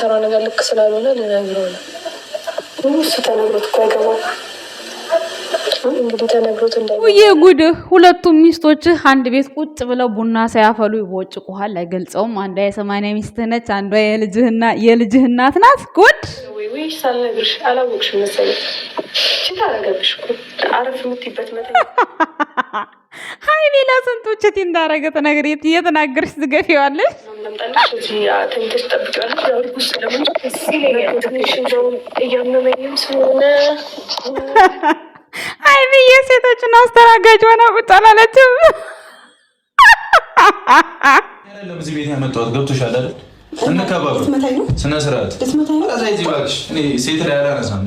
የሚሰራው ነገር ልክ ስላልሆነ ልነግረው ነው። እሱ ተነግሮት እኮ አይገባም። እንግዲህ ተነግሮት ጉድ! ሁለቱም ሚስቶች አንድ ቤት ቁጭ ብለው ቡና ሳያፈሉ ይቦጭቁሃል። አይገልጸውም። አንዷ የ80 ሚስት ነች፣ አንዷ የልጅህ እናት ናት። ጉድ! ወይ ሳልነግርሽ አላወቅሽም መሰለኝ። ችግር አረገብሽ እኮ አረፍ የምትይበት መተኛ ሀይሚ ለስንቶችት እንዳረገ እየተናገርሽ ትገፊዋለሽ። ሀይሚ የሴቶችን አስተናጋጅ ሆና ቁጭ አላለችም። ለዚህ ቤት ያመጣሁት ገብቶሻል አይደል? እንከባበሩ ስነ ስርዓት ሴት ላይ አላነሳም።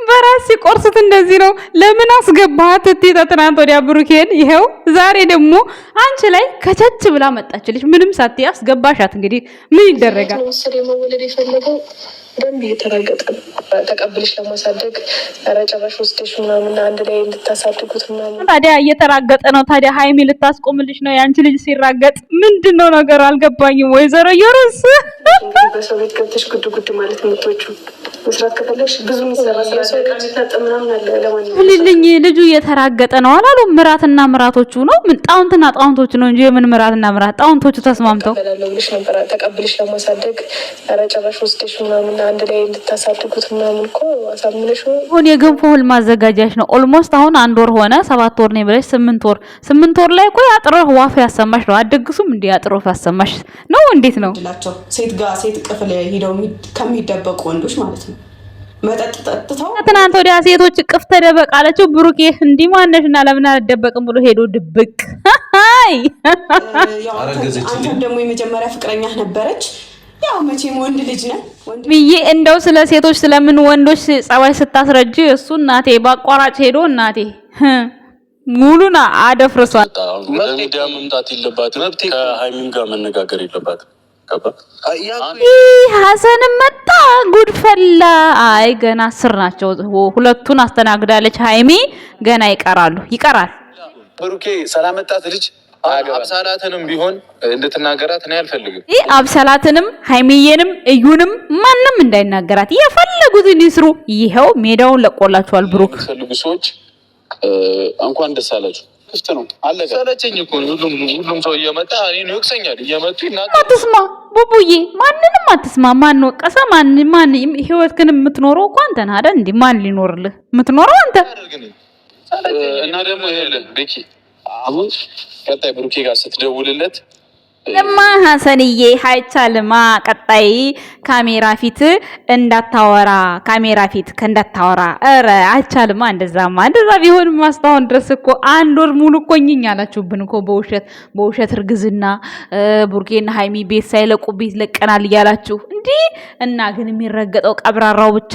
በራስ ሲቆርሱት እንደዚህ ነው። ለምን አስገባት እቴታ ትናንት ወዲያ ብሩኬን፣ ይሄው ዛሬ ደግሞ አንቺ ላይ ከቸች ብላ መጣችልሽ። ምንም ሳትይ አስገባሻት። እንግዲህ ምን ይደረጋል? ደንብ እየተረገጠ ተቀብልሽ ለማሳደግ ጨራሽ ወስደሽ ምናምን አንድ ላይ እንድታሳድጉት ምናምን። ታዲያ እየተራገጠ ነው። ታዲያ ሀይሚ ልታስቆምልሽ ነው? ያንቺ ልጅ ሲራገጥ ምንድነው ነገሩ? አልገባኝም። ወይዘሮ ዮሩስ በሰው ቤት ገብተሽ ጉድ ጉድ ማለት የምትወጪው መስራት ከፈለግሽ ብዙ የሚሰራ ሰው ምናምን አለ። ለማንኛውም ልጁ እየተራገጠ ነው አላሉ? ምራትና ምራቶቹ ነው ምን ጣውንትና ጣውንቶቹ ነው እንጂ የምን ምራትና ምራት ጣውንቶቹ ተስማምተው ብለሽ ነበር። ተቀብልሽ ለማሳደግ ጨራሽ ወስደሽ ምናምን አንድ ላይ እንድታሳድጉት ምናምን እኮ አሳምነሽ ሆነ። የገንፎ እህል ማዘጋጃሽ ነው። ኦልሞስት አሁን 1 ወር ሆነ። 7 ወር ነው ብለሽ 8 ወር ላይ እኮ ያጥረህ ዋፍ ያሰማሽ ነው። አደግሱም እንዴ ያጥረህ ያሰማሽ ነው? እንዴት ነው? ሴት ቅፍል ሄደው ከሚደበቁ ወንዶች ማለት ነው። መጠጥ ጠጥተው ትናንት ወዲያ ሴቶች ቅፍ ተደበቅ አለችው። ብሩኬ እንዲህ ማነሽና ለምን አልደበቅም ብሎ ሄዶ ድብቅ። አይ አንተም ደግሞ የመጀመሪያ ፍቅረኛ ነበረች። ያው መቼም ወንድ ልጅ ነህ ብዬ እንደው ስለ ሴቶች ስለምን ወንዶች ጸባይ ስታስረጅ እሱ እናቴ ባቋራጭ ሄዶ እናቴ ሙሉና አደፍርሷል። ሚዲያ መምጣት የለባትም። ከሀይሚም ጋር መነጋገር የለባትም። ሀሰንም መጣ ጉድፈላ። አይ ገና 10 ናቸው። ሁለቱን አስተናግዳለች ሀይሚ። ገና ይቀራል። ብሩኬ ሰላም መጣት ልጅ አብሳላትንም ቢሆን እንድትናገራት እኔ አልፈልግም። አብሳላትንም ሀይሚዬንም እዩንም ማንም እንዳይናገራት የፈለጉትን ይስሩ። ይሄው ሜዳውን ለቆላችኋል። ብሩክ ፈልጉ ሰዎች እንኳን ደስ አላችሁ። ክፍት ነው አለቀ። ሰለቸኝ እኮ ሁሉም ሰው እየመጣ እኔን ይወቅሰኛል። እየመጡ አትስማ ቡቡዬ፣ ማንንም አትስማ። ማን ወቀሰ? ማን ህይወትህን የምትኖረው እኮ አንተ ነህ አይደል? እንዴ ማን ሊኖርልህ? የምትኖረው አንተ። እና ደግሞ ይሄ ቤኪ አሁን ቀጣይ ብሩኬ ጋር ስትደውልለት ለማ ሀሰንዬ አይቻልማ። ቀጣይ ካሜራ ፊት እንዳታወራ ኧረ አይቻልማ። እንደዛ ቢሆን ማስታወን ድረስ እኮ 1 ወር ሙሉ እኮ እኝኝ አላችሁብን እኮ በውሸት እርግዝና ቡርኬና ሀይሚ ቤት ሳይለቁ ቤት ለቀናል እያላችሁ እንዲህ። እና ግን የሚረገጠው ቀብራራው ብቻ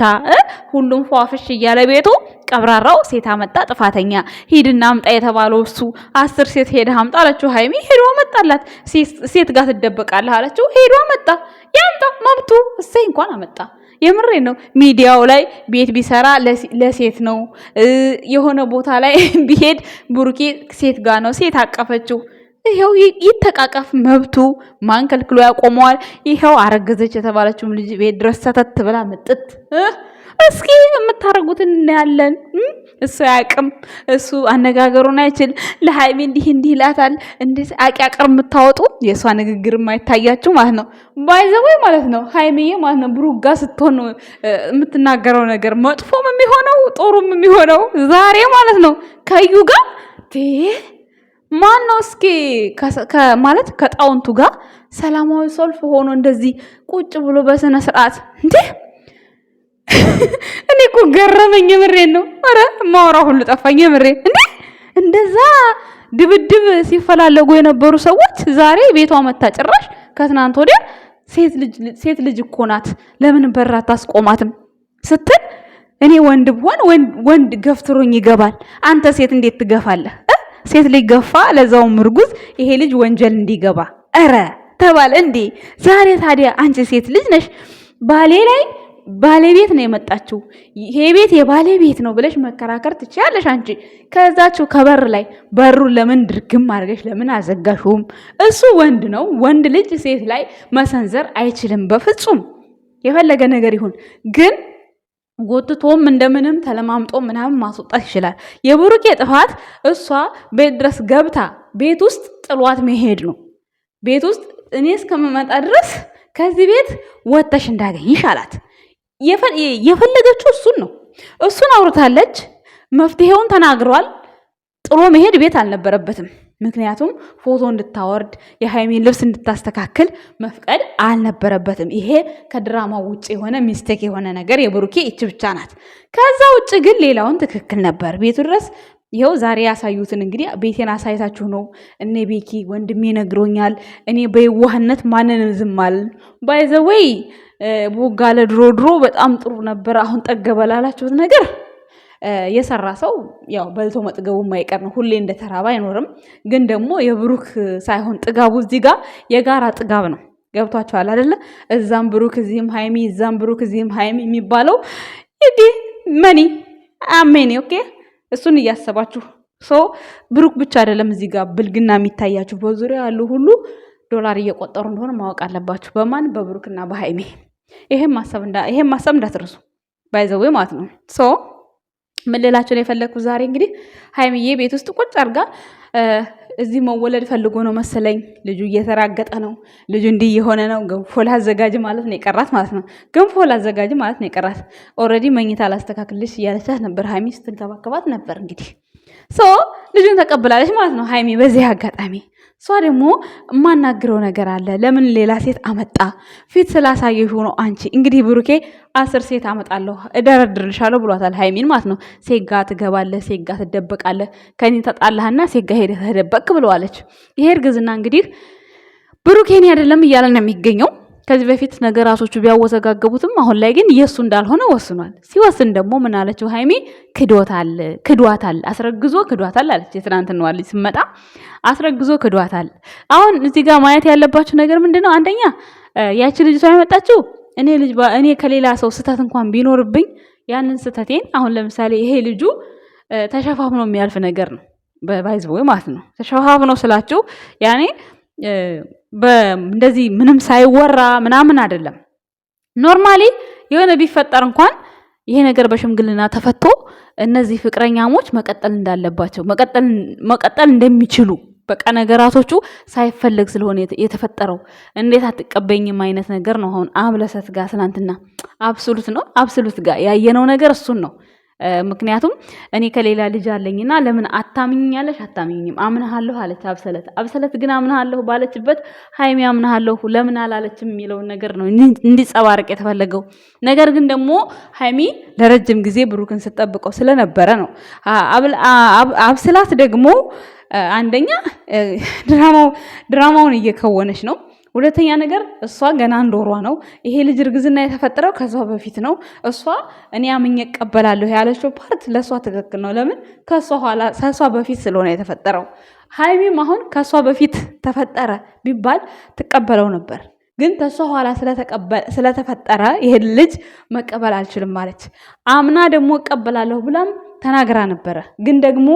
ሁሉም ፏፍሽ እያለ ቤቱ ቀብራራው ሴት አመጣ ጥፋተኛ። ሂድና አምጣ የተባለው እሱ 10 ሴት ሄደ አምጣ አለችው ሀይሚ። ሄዶ አመጣላት። ሴት ጋር ትደበቃለህ አለችው። ሄዶ አመጣ። ያምጣ መብቱ። እሰይ እንኳን አመጣ። የምሬ ነው። ሚዲያው ላይ ቤት ቢሰራ ለሴት ነው። የሆነ ቦታ ላይ ቢሄድ ብሩኬ ሴት ጋር ነው። ሴት አቀፈችው። ይሄው ይተቃቀፍ መብቱ። ማን ከልክሎ ያቆመዋል? ይሄው አረገዘች የተባለችው ልጅ ቤት ድረስ ሰተት ብላ መጥጥ። እስኪ የምታረጉትን እናያለን። እሱ ያቅም እሱ አነጋገሩን አይችል። ለሃይሚ እንዲህ ይላታል። እንዴት አቂያቀር የምታወጡ የሷ ንግግር የማይታያችሁ ማለት ነው። ባይዘወይ ማለት ነው ሃይሚዬ ማለት ነው ብሩክ ጋር ስትሆን የምትናገረው ነገር መጥፎም የሚሆነው ጥሩም የሚሆነው ዛሬ ማለት ነው ከዩ ጋር ማን ነው እስኪ ማለት ከጣውንቱ ጋር ሰላማዊ ሰልፍ ሆኖ እንደዚህ ቁጭ ብሎ በስነ ስርዓት እንዴ! እኔ እኮ ገረመኝ። የምሬን ነው። ኧረ ማውራው ሁሉ ጠፋኝ። የምሬን እንዴ! እንደዛ ድብድብ ሲፈላለጉ የነበሩ ሰዎች ዛሬ ቤቷ መታ ጭራሽ ከትናንት ወዲያ ሴት ልጅ እኮ ናት ለምን በር አታስቆማትም ስትል እኔ ወንድ ብሆን ወንድ ገፍትሮኝ ይገባል። አንተ ሴት እንዴት ትገፋለህ? ሴት ልጅ ገፋ ለዛውም እርጉዝ፣ ይሄ ልጅ ወንጀል እንዲገባ ኧረ ተባለ እንዴ! ዛሬ ታዲያ አንቺ ሴት ልጅ ነሽ፣ ባሌ ላይ ባለቤት ነው የመጣችው፣ ይሄ ቤት የባለቤት ነው ብለሽ መከራከር ትችያለሽ አንቺ። ከዛችሁ ከበር ላይ በሩን ለምን ድርግም አድርገሽ ለምን አዘጋሽውም? እሱ ወንድ ነው። ወንድ ልጅ ሴት ላይ መሰንዘር አይችልም በፍጹም። የፈለገ ነገር ይሁን ግን ጎትቶም እንደምንም ተለማምጦ ምናምን ማስወጣት ይችላል። የብሩኬ ጥፋት እሷ ቤት ድረስ ገብታ ቤት ውስጥ ጥሏት መሄድ ነው። ቤት ውስጥ እኔ እስከምመጣ ድረስ ከዚህ ቤት ወጥተሽ እንዳገኝሽ አላት። የፈለገችው እሱን ነው። እሱን አውርታለች። መፍትሄውን ተናግሯል። ጥሎ መሄድ ቤት አልነበረበትም። ምክንያቱም ፎቶ እንድታወርድ የሃይሚን ልብስ እንድታስተካክል መፍቀድ አልነበረበትም። ይሄ ከድራማው ውጭ የሆነ ሚስቴክ የሆነ ነገር የብሩኬ እች ብቻ ናት። ከዛ ውጭ ግን ሌላውን ትክክል ነበር። ቤቱ ድረስ ይኸው ዛሬ ያሳዩትን እንግዲህ ቤቴን አሳይታችሁ ነው። እኔ ቤኪ ወንድሜ ነግሮኛል። እኔ በየዋህነት ማንንም ዝም አልን። ባይዘወይ ቦጋለ ድሮ በጣም ጥሩ ነበር። አሁን ጠገበላላችሁት ነገር የሰራ ሰው ያው በልቶ መጥገቡ የማይቀር ነው። ሁሌ እንደተራባ አይኖርም። ግን ደግሞ የብሩክ ሳይሆን ጥጋቡ እዚህ ጋር የጋራ ጥጋብ ነው። ገብቷችኋል አይደለ? እዛም ብሩክ እዚህም ሃይሚ፣ እዛም ብሩክ እዚህም ሃይሚ የሚባለው እንግዲህ መኒ አሜን። ኦኬ እሱን እያሰባችሁ ብሩክ ብቻ አይደለም እዚህ ጋር ብልግና የሚታያችሁ በዙሪያ ያሉ ሁሉ ዶላር እየቆጠሩ እንደሆነ ማወቅ አለባችሁ። በማን በብሩክና በሃይሚ። ይሄን ማሰብ እንዳትረሱ ባይዘው ማለት ነው። ምን ልላችሁ ነው የፈለኩት ዛሬ እንግዲህ ሃይሚዬ ቤት ውስጥ ቁጭ አርጋ እዚህ መወለድ ፈልጎ ነው መሰለኝ። ልጁ እየተራገጠ ነው። ልጁ እንዲህ የሆነ ነው። ገንፎ ላዘጋጅ ማለት ነው የቀራት ማለት ነው። ገንፎ ላዘጋጅ ማለት ነው የቀራት። ኦልሬዲ መኝታ ላስተካክልሽ እያለቻት ነበር። ሃይሚ ስትንከባከባት ነበር። እንግዲህ ልጁን ተቀብላለች ማለት ነው ሃይሚ በዚህ አጋጣሚ። እሷ ደግሞ የማናግረው ነገር አለ። ለምን ሌላ ሴት አመጣ? ፊት ስላሳየሽ ነው አንቺ። እንግዲህ ብሩኬ 10 ሴት አመጣለሁ እደረድርልሻለሁ ብሏታል ሃይሚን ማለት ነው። ሴጋ ትገባለህ፣ ሴጋ ትደበቃለህ፣ ከኔ ተጣላህና ሴጋ ሄደህ ተደበቅ ብለዋለች። ይሄ እርግዝና እንግዲህ ብሩኬን አይደለም እያለ ነው የሚገኘው። ከዚህ በፊት ነገራቶቹ ቢያወዘጋገቡትም አሁን ላይ ግን የሱ እንዳልሆነ ወስኗል። ሲወስን ደግሞ ምን አለችው ሃይሚ? ክዷታል፣ አስረግዞ ክዷታል አለች። የትናንትናዋ ልጅ ስመጣ አስረግዞ ክዷታል። አሁን እዚህ ጋር ማየት ያለባችሁ ነገር ምንድነው? አንደኛ ያቺ ልጅቷ የመጣችው እኔ ከሌላ ሰው ስተት እንኳን ቢኖርብኝ ያንን ስተቴን አሁን ለምሳሌ ይሄ ልጁ ተሸፋፍኖ የሚያልፍ ነገር ነው። በባይዝቦይ ማለት ነው። ተሸፋፍኖ ስላችሁ ያኔ እንደዚህ ምንም ሳይወራ ምናምን አይደለም። ኖርማሊ የሆነ ቢፈጠር እንኳን ይሄ ነገር በሽምግልና ተፈቶ እነዚህ ፍቅረኛሞች መቀጠል እንዳለባቸው መቀጠል እንደሚችሉ በቃ ነገራቶቹ ሳይፈለግ ስለሆነ የተፈጠረው እንዴት አትቀበኝም አይነት ነገር ነው። አሁን አብለሰት ጋር ትናንትና አብሶሉት ጋር ያየነው ነገር እሱን ነው። ምክንያቱም እኔ ከሌላ ልጅ አለኝና ለምን አታምኝኛለሽ? አታምኝኝም፣ አምናለሁ አለች አብሰለት ግን አምናለሁ ባለችበት ሃይሚ አምናለሁ ለምን አላለችም የሚለውን ነገር ነው እንዲጸባረቅ የተፈለገው ነገር። ግን ደግሞ ሃይሚ ለረጅም ጊዜ ብሩክን ስትጠብቀው ስለነበረ ነው። አብስላት ደግሞ አንደኛ ድራማውን እየከወነች ነው። ሁለተኛ ነገር እሷ ገና እንደወሯ ነው። ይሄ ልጅ እርግዝና የተፈጠረው ከሷ በፊት ነው። እሷ እኔ አምኜ እቀበላለሁ ያለችው ፓርት ለሷ ትክክል ነው። ለምን ከሷ በፊት ስለሆነ የተፈጠረው። ሃይሚም አሁን ከሷ በፊት ተፈጠረ ቢባል ትቀበለው ነበር። ግን ከሷ ኋላ ስለተፈጠረ ይሄ ልጅ መቀበል አልችልም ማለች። አምና ደግሞ እቀበላለሁ ብላም ተናግራ ነበረ። ግን ደግሞ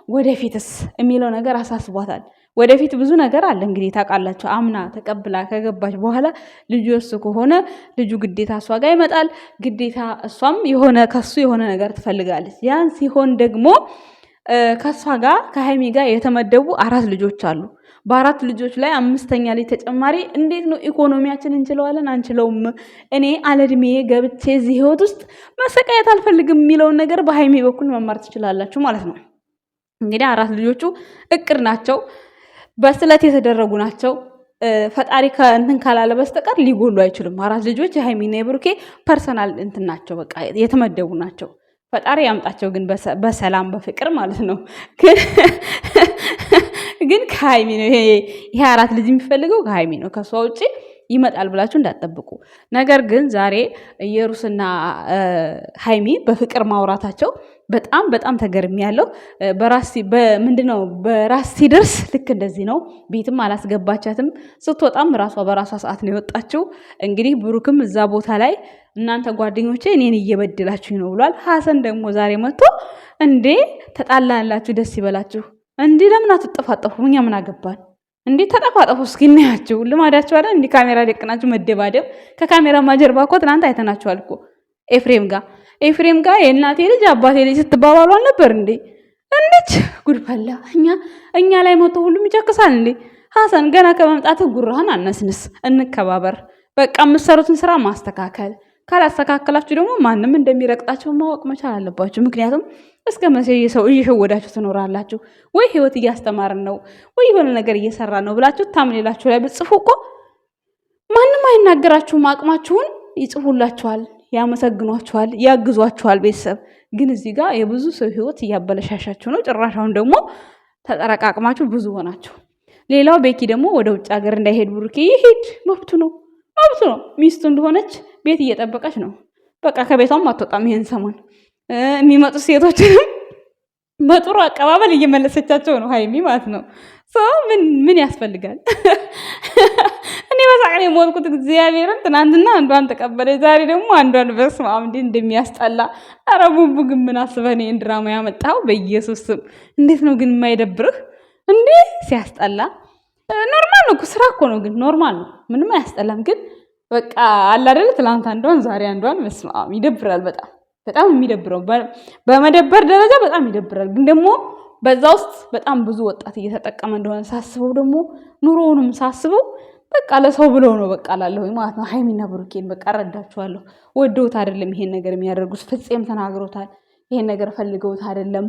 ወደፊትስ የሚለው ነገር አሳስቧታል። ወደፊት ብዙ ነገር አለ እንግዲህ ታውቃላችሁ። አምና ተቀብላ ከገባች በኋላ ልጁ እሱ ከሆነ ልጁ ግዴታ እሷ ጋር ይመጣል። ግዴታ እሷም ከሱ የሆነ ነገር ትፈልጋለች። ያን ሲሆን ደግሞ ከሷ ጋር ከሃይሚ ጋር የተመደቡ 4 ልጆች አሉ። በ4 ልጆች ላይ 5ኛ ልጅ ተጨማሪ እንዴት ነው ኢኮኖሚያችን እንችለዋለን አንችለውም? እኔ አለድሜ ገብቼ እዚህ ህይወት ውስጥ መሰቃየት አልፈልግም የሚለውን ነገር በሃይሚ በኩል መማር ትችላላችሁ ማለት ነው። እንግዲህ 4 ልጆቹ እቅድ ናቸው። በስለት የተደረጉ ናቸው። ፈጣሪ ከእንትን ካላለ በስተቀር ሊጎሉ አይችሉም። 4 ልጆች የሃይሚና የብሩኬ ፐርሰናል እንትን ናቸው። በቃ የተመደቡ ናቸው። ፈጣሪ ያምጣቸው ግን በሰላም በፍቅር ማለት ነው። ግን ከሃይሚ ነው ይሄ 4 ልጅ የሚፈልገው ከሃይሚ ነው። ከሷ ውጪ ይመጣል ብላችሁ እንዳትጠብቁ። ነገር ግን ዛሬ ኢየሩስና ሃይሚ በፍቅር ማውራታቸው በጣም ተገርሚያለሁ። ምንድነው በራስ ሲደርስ ልክ እንደዚህ ነው። ቤትም አላስገባቻትም። ስትወጣም በራሷ ሰዓት ነው የወጣችው። እንግዲህ ብሩክም እዛ ቦታ ላይ እናንተ ጓደኞቼ እኔን እየበደላችሁ ነው ብሏል። ሀሰን ደግሞ ዛሬ መጥቶ እንዴ ተጣላላችሁ ደስ ይበላችሁ እንዲህ ለምን አትጠፋጠፉ? እኛ ምን አገባን? እንዴ ተጠፋጠፉ እስኪ እናያችሁ። ልማዳችሁ አይደል እንዴ ካሜራ ደቅናችሁ መደባደብ። ከካሜራ ማጀርባ እኮ ትናንት አይተናችኋል እኮ ኤፍሬም ጋር የእናቴ ልጅ አባቴ ልጅ ስትባባሉ አልነበር እንዴ? እንዴት ጉድ ፈላ። እኛ ላይ መጥቶ ሁሉም ይጨክሳል እንዴ? ሀሰን ገና ከመምጣትህ ጉራህን አነስንስ። እንከባበር በቃ። የምትሰሩትን ስራ ማስተካከል፣ ካላስተካከላችሁ ደግሞ ማንም እንደሚረግጣችሁ ማወቅ መቻል አለባችሁ። ምክንያቱም እስከ መቼ ሰው እየሸወዳችሁ ትኖራላችሁ? ወይ ህይወት እያስተማርን ነው ወይ የሆነ ነገር እየሰራ ነው ብላችሁ ታምሌላችሁ ላይ ብጽፉ እኮ ማንም አይናገራችሁም። አቅማችሁን ይጽፉላችኋል፣ ያመሰግኗችኋል፣ ያግዟችኋል። ቤተሰብ ግን እዚህ ጋር የብዙ ሰው ህይወት እያበለሻሻችሁ ነው። ጭራሻውን ደግሞ ተጠረቃቅማችሁ ብዙ ሆናችሁ። ሌላው ቤኪ ደግሞ ወደ ውጭ ሀገር እንዳይሄድ ብሩኬ ይሄድ፣ መብቱ ነው። ሚስቱ እንደሆነች ቤት እየጠበቀች ነው። በቃ ከቤቷም አትወጣም። ይሄን ሰሞን የሚመጡ ሴቶችንም በጥሩ አቀባበል እየመለሰቻቸው ነው ሀይሚ ማለት ነው። ምን ያስፈልጋል? እኔ በሳቅ ነው የሞትኩት እግዚአብሔርን። ትናንትና አንዷን ተቀበለ፣ ዛሬ ደግሞ አንዷን። በስመ አብ እንዴት እንደሚያስጠላ! ኧረ ቡቡ ግን ምን አስበህ ነው ድራማ ያመጣው? በኢየሱስ ስም እንዴት ነው ግን የማይደብርህ እንዴ? ሲያስጠላ! ኖርማል ነው፣ ስራ እኮ ነው። ግን ኖርማል ነው፣ ምንም አያስጠላም። ግን በቃ አለ አይደል? ትናንት አንዷን ዛሬ አንዷን። በስመ አብ ይደብራል። በጣም የሚደብረው በመደበር ደረጃ በጣም ይደብራል። ግን ደግሞ በዛ ውስጥ በጣም ብዙ ወጣት እየተጠቀመ እንደሆነ ሳስበው ደግሞ ኑሮውንም ሳስበው በቃ ለሰው ብሎ ነው በቃ ላለሁ ማለት ነው። ሀይሚና ብሩኬን በቃ እረዳችኋለሁ። ወደውት አይደለም ይሄን ነገር የሚያደርጉት። ፍፄም ተናግሮታል። ይሄን ነገር ፈልገውት አይደለም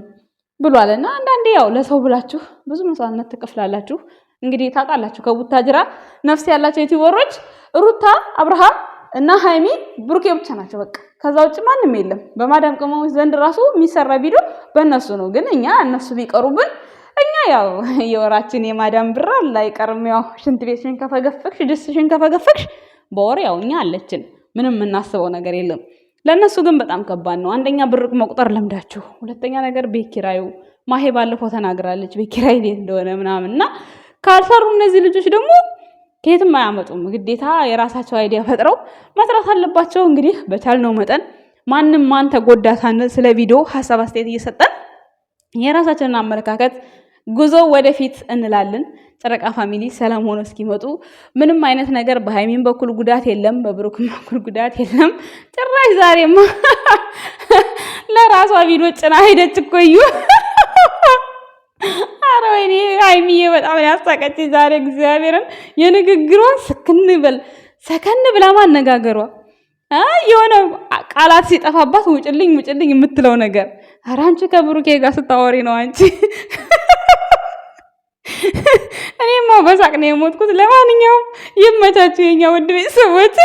ብሏልና አንዳንዴ ያው ለሰው ብላችሁ ብዙ መስዋዕትነት ትከፍላላችሁ። እንግዲህ ታውቃላችሁ ከቡታጅራ ነፍስ ያላቸው ዩቲዩበሮች ሩታ፣ አብርሃም እና ሀይሚ ብሩኬ ብቻ ናቸው በቃ። ከዛ ውጭ ማንም የለም። በማዳም ቅመሞች ዘንድ ራሱ የሚሰራ ቪዲዮ በእነሱ ነው። ግን እኛ እነሱ ቢቀሩብን እኛ ያው የወራችን የማዳም ብር አይቀርም። ያው ሽንት ቤትሽን ከፈገፈክሽ ድስትሽን ከፈገፈክሽ በወር ያው እኛ አለችን። ምንም የምናስበው ነገር የለም። ለእነሱ ግን በጣም ከባድ ነው። አንደኛ ብር መቁጠር ለምዳችሁ፣ ሁለተኛ ነገር ቤት ኪራዩ ማሄ ባለፈው ተናግራለች ቤት ኪራይ እንዴት እንደሆነ ምናምን እና ካልሰሩ እነዚህ ልጆች ደግሞ ከየትም አያመጡም። ግዴታ የራሳቸው አይዲያ ፈጥረው መስራት አለባቸው። እንግዲህ በቻልነው መጠን ማንም ማን ተጎዳ ሳንል ስለ ቪዲዮ ሀሳብ አስተያየት እየሰጠን የራሳችንን አመለካከት ጉዞ ወደፊት እንላለን። ጨረቃ ፋሚሊ ሰላም ሆኖ እስኪመጡ ምንም አይነት ነገር በሃይሚን በኩል ጉዳት የለም፣ በብሩክም በኩል ጉዳት የለም። ጭራሽ ዛሬማ ለራሷ ቪዲዮ ጭና ሄደች እኮ እዩ። ኧረ ወይኔ ሀይሚዬ በጣም ያሳቀች ዛሬ እግዚአብሔርን። የንግግሯን ሰከን ብላ ማነጋገሯ የሆነ ቃላት ሲጠፋባት ውጭልኝ የምትለው ነገር። ኧረ አንቺ ከብሩኬ ጋር ስታወሪ ነው አንቺ። እኔማ በሳቅ ነው የሞትኩት። ለማንኛውም ይመቻችሁ የኛ ውድ ቤተሰቦች።